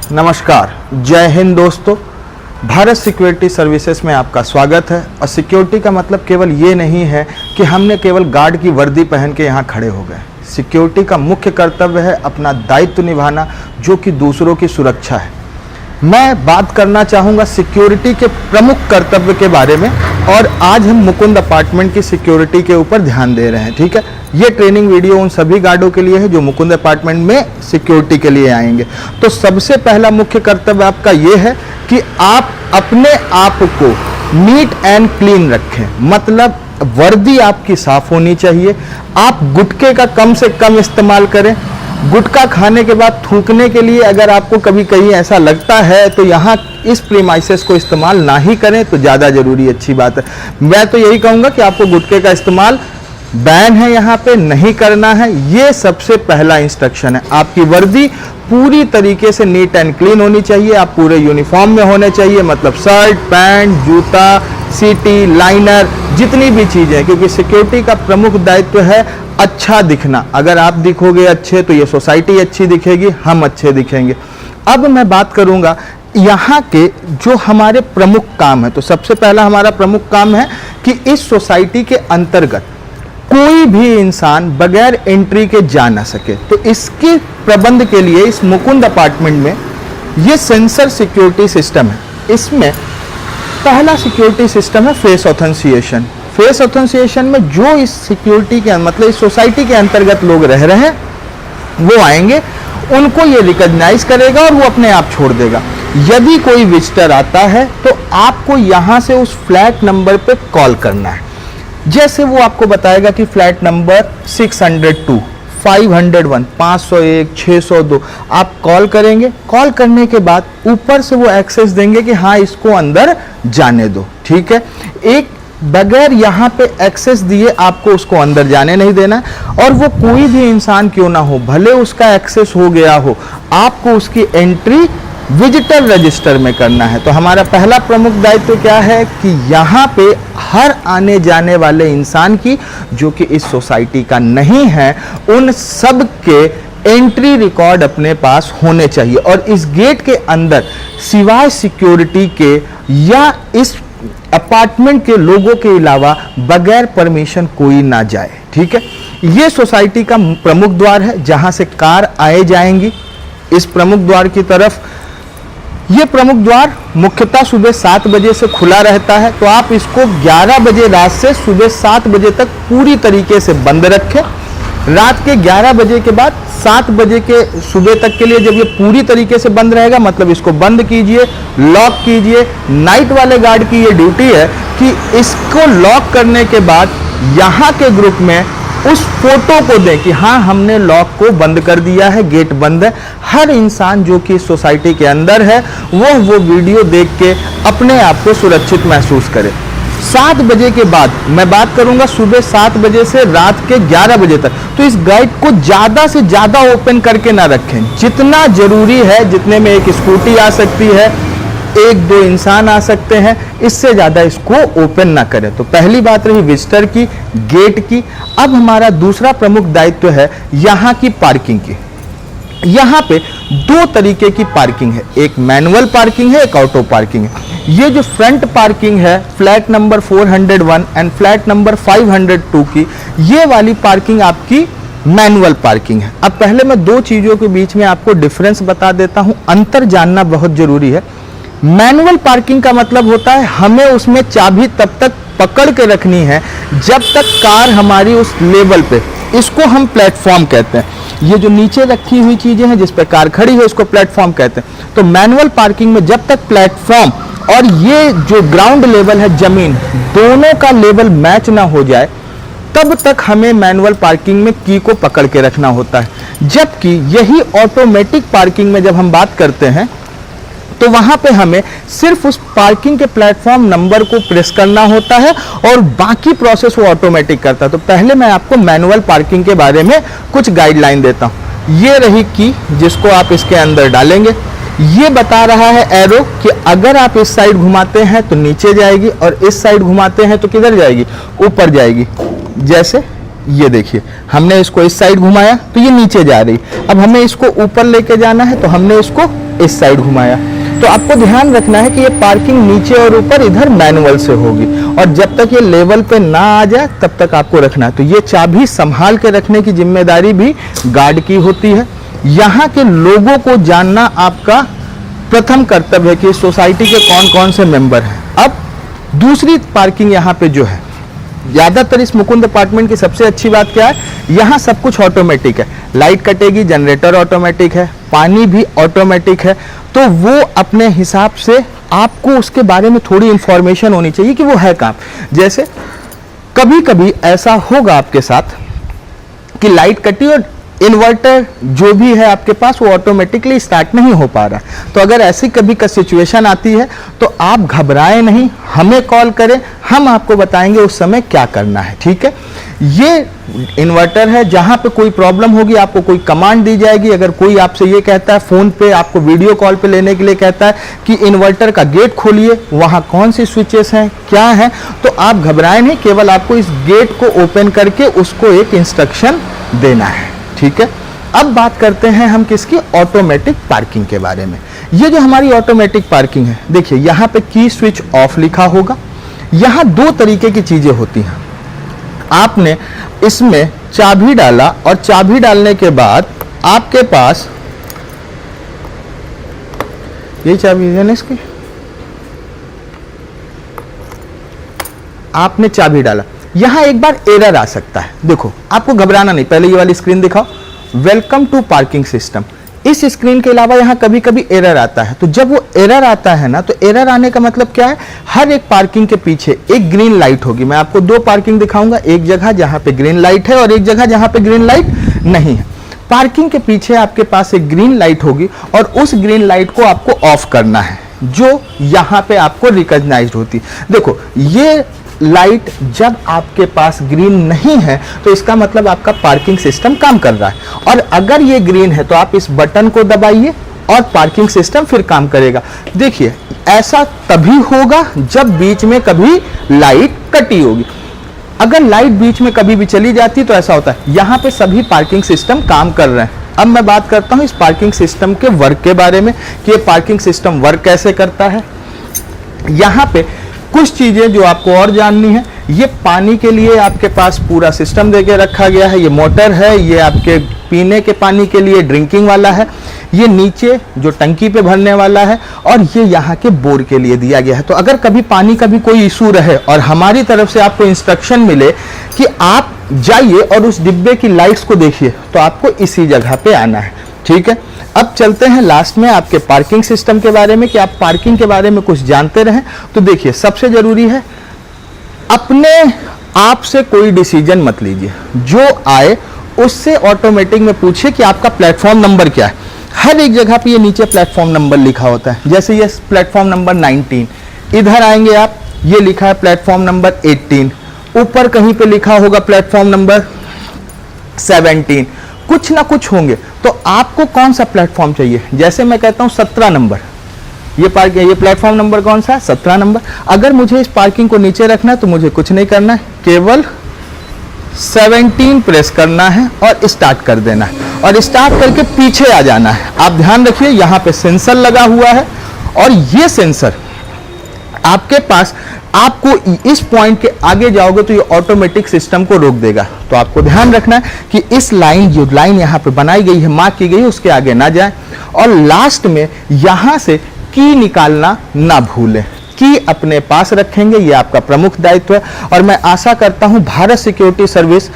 नमस्कार, जय हिंद दोस्तों। भारत सिक्योरिटी सर्विसेज में आपका स्वागत है। और सिक्योरिटी का मतलब केवल ये नहीं है कि हमने केवल गार्ड की वर्दी पहन के यहाँ खड़े हो गए। सिक्योरिटी का मुख्य कर्तव्य है अपना दायित्व निभाना, जो कि दूसरों की सुरक्षा है। मैं बात करना चाहूँगा सिक्योरिटी के प्रमुख कर्तव्य के बारे में, और आज हम मुकुंद अपार्टमेंट की सिक्योरिटी के ऊपर ध्यान दे रहे हैं। ठीक है, ये ट्रेनिंग वीडियो उन सभी गार्डों के लिए है जो मुकुंद अपार्टमेंट में सिक्योरिटी के लिए आएंगे। तो सबसे पहला मुख्य कर्तव्य आपका ये है कि आप अपने आप को नीट एंड क्लीन रखें। मतलब वर्दी आपकी साफ होनी चाहिए। आप गुटखे का कम से कम इस्तेमाल करें। गुटखा खाने के बाद थूकने के लिए अगर आपको कभी कहीं ऐसा लगता है तो यहाँ इस प्रीमाइसेस को इस्तेमाल ना ही करें तो ज़्यादा जरूरी, अच्छी बात है। मैं तो यही कहूँगा कि आपको गुटखे का इस्तेमाल बैन है, यहाँ पे नहीं करना है। ये सबसे पहला इंस्ट्रक्शन है। आपकी वर्दी पूरी तरीके से नीट एंड क्लीन होनी चाहिए। आप पूरे यूनिफॉर्म में होने चाहिए, मतलब शर्ट, पैंट, जूता, सीटी, लाइनर, जितनी भी चीज़ें, क्योंकि सिक्योरिटी का प्रमुख दायित्व है अच्छा दिखना। अगर आप दिखोगे अच्छे तो ये सोसाइटी अच्छी दिखेगी, हम अच्छे दिखेंगे। अब मैं बात करूंगा यहाँ के जो हमारे प्रमुख काम है। तो सबसे पहला हमारा प्रमुख काम है कि इस सोसाइटी के अंतर्गत कोई भी इंसान बगैर एंट्री के जा ना सके। तो इसके प्रबंध के लिए इस मुकुंद अपार्टमेंट में ये सेंसर सिक्योरिटी सिस्टम है। इसमें पहला सिक्योरिटी सिस्टम है फेस ऑथेंटिकेशन। फेस ऑथेंटिकेशन में जो इस सिक्योरिटी के मतलब इस सोसाइटी के अंतर्गत लोग रह रहे हैं वो आएंगे, उनको ये रिकॉग्नाइज करेगा और वो अपने आप छोड़ देगा। यदि कोई विजिटर आता है तो आपको यहाँ से उस फ्लैट नंबर पे कॉल करना है। जैसे वो आपको बताएगा कि फ्लैट नंबर 602, 501, 501, 602, आप कॉल करेंगे। कॉल करने के बाद ऊपर से वो एक्सेस देंगे कि हाँ इसको अंदर जाने दो। ठीक है, एक बगैर यहाँ पे एक्सेस दिए आपको उसको अंदर जाने नहीं देना। और वो कोई भी इंसान क्यों ना हो, भले उसका एक्सेस हो गया हो, आपको उसकी एंट्री विजिटर रजिस्टर में करना है। तो हमारा पहला प्रमुख दायित्व क्या है कि यहाँ पे हर आने जाने वाले इंसान की, जो कि इस सोसाइटी का नहीं है, उन सब के एंट्री रिकॉर्ड अपने पास होने चाहिए। और इस गेट के अंदर सिवाय सिक्योरिटी के या इस अपार्टमेंट के लोगों के अलावा बगैर परमिशन कोई ना जाए। ठीक है, ये सोसाइटी का प्रमुख द्वार है जहां से कार आए जाएंगी। इस प्रमुख द्वार की तरफ ये प्रमुख द्वार मुख्यतः सुबह 7 बजे से खुला रहता है। तो आप इसको 11 बजे रात से सुबह 7 बजे तक पूरी तरीके से बंद रखें। रात के 11 बजे के बाद 7 बजे के सुबह तक के लिए जब ये पूरी तरीके से बंद रहेगा, मतलब इसको बंद कीजिए, लॉक कीजिए। नाइट वाले गार्ड की ये ड्यूटी है कि इसको लॉक करने के बाद यहाँ के ग्रुप में उस फोटो को दें कि हाँ हमने लॉक को बंद कर दिया है, गेट बंद है। हर इंसान जो कि इस सोसाइटी के अंदर है वो वीडियो देख के अपने आप को सुरक्षित महसूस करे। 7 बजे के बाद मैं बात करूंगा सुबह 7 बजे से रात के 11 बजे तक। तो इस गेट को ज़्यादा से ज़्यादा ओपन करके ना रखें। जितना जरूरी है, जितने में एक स्कूटी आ सकती है, 1-2 इंसान आ सकते हैं, इससे ज़्यादा इसको ओपन ना करें। तो पहली बात रही विजिटर की, गेट की। अब हमारा दूसरा प्रमुख दायित्व है यहाँ की पार्किंग की। यहाँ पे 2 तरीके की पार्किंग है, एक मैनुअल पार्किंग है, एक ऑटो पार्किंग है। ये जो फ्रंट पार्किंग है flat number 401 and flat number 502 की, ये वाली पार्किंग आपकी मैनुअल पार्किंग है। अब पहले मैं 2 चीज़ों के बीच में आपको डिफरेंस बता देता हूँ, अंतर जानना बहुत जरूरी है। मैनुअल पार्किंग का मतलब होता है हमें उसमें चाबी तब तक पकड़ के रखनी है जब तक कार हमारी उस लेवल पे, इसको हम प्लेटफॉर्म कहते हैं। ये जो नीचे रखी हुई चीजें हैं जिस पे कार खड़ी है इसको प्लेटफॉर्म कहते हैं। तो मैनुअल पार्किंग में जब तक प्लेटफॉर्म और ये जो ग्राउंड लेवल है जमीन, दोनों का लेवल मैच ना हो जाए तब तक हमें मैनुअल पार्किंग में की को पकड़ के रखना होता है। जबकि यही ऑटोमेटिक पार्किंग में जब हम बात करते हैं तो वहां पे हमें सिर्फ उस पार्किंग के प्लेटफॉर्म नंबर को प्रेस करना होता है और बाकी प्रोसेस वो ऑटोमेटिक करता है। तो पहले मैं आपको मैनुअल पार्किंग के बारे में कुछ गाइडलाइन देता हूं। ये रही की जिसको आप इसके अंदर डालेंगे। ये बता रहा है एरो कि अगर आप इस साइड घुमाते हैं तो नीचे जाएगी और इस साइड घुमाते हैं तो किधर जाएगी, ऊपर जाएगी। जैसे ये देखिए हमने इसको इस साइड घुमाया तो ये नीचे जा रही। अब हमें इसको ऊपर लेके जाना है तो हमने इसको इस साइड घुमाया। तो आपको ध्यान रखना है कि ये पार्किंग नीचे और ऊपर इधर मैनुअल से होगी, और जब तक ये लेवल पे ना आ जाए तब तक आपको रखना है। तो ये चाबी संभाल के रखने की जिम्मेदारी भी गार्ड की होती है। यहाँ के लोगों को जानना आपका प्रथम कर्तव्य है कि सोसाइटी के कौन कौन से मेंबर हैं। अब दूसरी पार्किंग यहाँ पे जो है, ज़्यादातर इस मुकुंद अपार्टमेंट की सबसे अच्छी बात क्या है, यहाँ सब कुछ ऑटोमेटिक है। लाइट कटेगी, जनरेटर ऑटोमेटिक है, पानी भी ऑटोमेटिक है। तो वो अपने हिसाब से आपको उसके बारे में थोड़ी इंफॉर्मेशन होनी चाहिए कि वो है काम। जैसे कभी कभी ऐसा होगा आपके साथ कि लाइट कटी और इन्वर्टर जो भी है आपके पास वो ऑटोमेटिकली स्टार्ट नहीं हो पा रहा। तो अगर ऐसी कभी का सिचुएशन आती है तो आप घबराएं नहीं, हमें कॉल करें, हम आपको बताएंगे उस समय क्या करना है। ठीक है, ये इन्वर्टर है, जहां पे कोई प्रॉब्लम होगी आपको कोई कमांड दी जाएगी। अगर कोई आपसे ये कहता है फोन पे, आपको वीडियो कॉल पे लेने के लिए कहता है कि इन्वर्टर का गेट खोलिए, वहां कौन सी स्विचेस हैं, क्या है, तो आप घबराएं नहीं, केवल आपको इस गेट को ओपन करके उसको एक इंस्ट्रक्शन देना है। ठीक है, अब बात करते हैं हम किसकी, ऑटोमेटिक पार्किंग के बारे में। ये जो हमारी ऑटोमेटिक पार्किंग है, देखिए यहाँ पे की स्विच ऑफ लिखा होगा। यहाँ दो तरीके की चीजें होती हैं। आपने इसमें चाबी डाला और चाबी डालने के बाद आपके पास ये चाबी है ना इसकी, आपने चाबी डाला, यहां एक बार एरर आ सकता है। देखो आपको घबराना नहीं, पहले ये वाली स्क्रीन दिखाओ, वेलकम टू पार्किंग सिस्टम। इस स्क्रीन के अलावा यहां कभी कभी एरर आता है। तो जब वो एरर आता है ना, तो एरर आने का मतलब क्या है, हर एक पार्किंग के पीछे एक ग्रीन लाइट होगी। मैं आपको दो पार्किंग दिखाऊंगा, एक जगह जहां पे ग्रीन लाइट है और एक जगह जहां पे ग्रीन लाइट नहीं है। पार्किंग के पीछे आपके पास एक ग्रीन लाइट होगी और उस ग्रीन लाइट को आपको ऑफ करना है, जो यहां पे आपको रिकॉग्नाइज्ड होती है। देखो ये लाइट जब आपके पास ग्रीन नहीं है तो इसका मतलब आपका पार्किंग सिस्टम काम कर रहा है, और अगर ये ग्रीन है तो आप इस बटन को दबाइए और पार्किंग सिस्टम फिर काम करेगा। देखिए ऐसा तभी होगा जब बीच में कभी लाइट कटी होगी। अगर लाइट बीच में कभी भी चली जाती तो ऐसा होता है। यहाँ पे सभी पार्किंग सिस्टम काम कर रहे हैं। अब मैं बात करता हूँ इस पार्किंग सिस्टम के वर्क के बारे में कि ये पार्किंग सिस्टम वर्क कैसे करता है। यहाँ पे कुछ चीजें जो आपको और जाननी है, ये पानी के लिए आपके पास पूरा सिस्टम देके रखा गया है। ये मोटर है, ये आपके पीने के पानी के लिए ड्रिंकिंग वाला है, ये नीचे जो टंकी पे भरने वाला है, और ये यहाँ के बोर के लिए दिया गया है। तो अगर कभी पानी का भी कोई इशू रहे और हमारी तरफ से आपको इंस्ट्रक्शन मिले कि आप जाइए और उस डिब्बे की लाइट्स को देखिए, तो आपको इसी जगह पे आना है। ठीक है, अब चलते हैं लास्ट में आपके पार्किंग सिस्टम के बारे में कि आप पार्किंग के बारे में कुछ जानते रहें। तो देखिए सबसे जरूरी है अपने आप से कोई डिसीजन मत लीजिए, जो आए उससे ऑटोमेटिक में पूछिए कि आपका प्लेटफॉर्म नंबर क्या है। हर एक जगह पे ये नीचे प्लेटफॉर्म नंबर लिखा होता है। जैसे ये प्लेटफॉर्म नंबर 19, इधर आएंगे आप, ये लिखा है प्लेटफॉर्म नंबर 18, ऊपर कहीं पे लिखा होगा प्लेटफॉर्म नंबर 17, कुछ ना कुछ होंगे। तो आपको कौन सा प्लेटफॉर्म चाहिए, जैसे मैं कहता हूं 17 नंबर, ये प्लेटफॉर्म नंबर कौन सा है, 17 नंबर। अगर मुझे इस पार्किंग को नीचे रखना है तो मुझे कुछ नहीं करना है, केवल 17 प्रेस करना है और स्टार्ट कर देना है, और स्टार्ट करके पीछे आ जाना है। आप ध्यान रखिए यहाँ पे सेंसर लगा हुआ है, और ये सेंसर आपके पास, आपको इस पॉइंट के आगे जाओगे तो ये ऑटोमेटिक सिस्टम को रोक देगा। तो आपको ध्यान रखना है कि इस लाइन, जो लाइन यहाँ पे बनाई गई है, मार्क की गई है, उसके आगे ना जाए, और लास्ट में यहाँ से की निकालना ना भूलें। की अपने पास रखेंगे, ये आपका प्रमुख दायित्व है। और मैं आशा करता हूं Bharat security service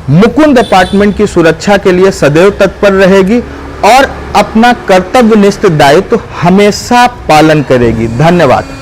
Mukund apartment की सुरक्षा के लिए सदैव तत्पर रहेगी और अपना कर्तव्यनिष्ठ दायित्व हमेशा पालन करेगी। धन्यवाद।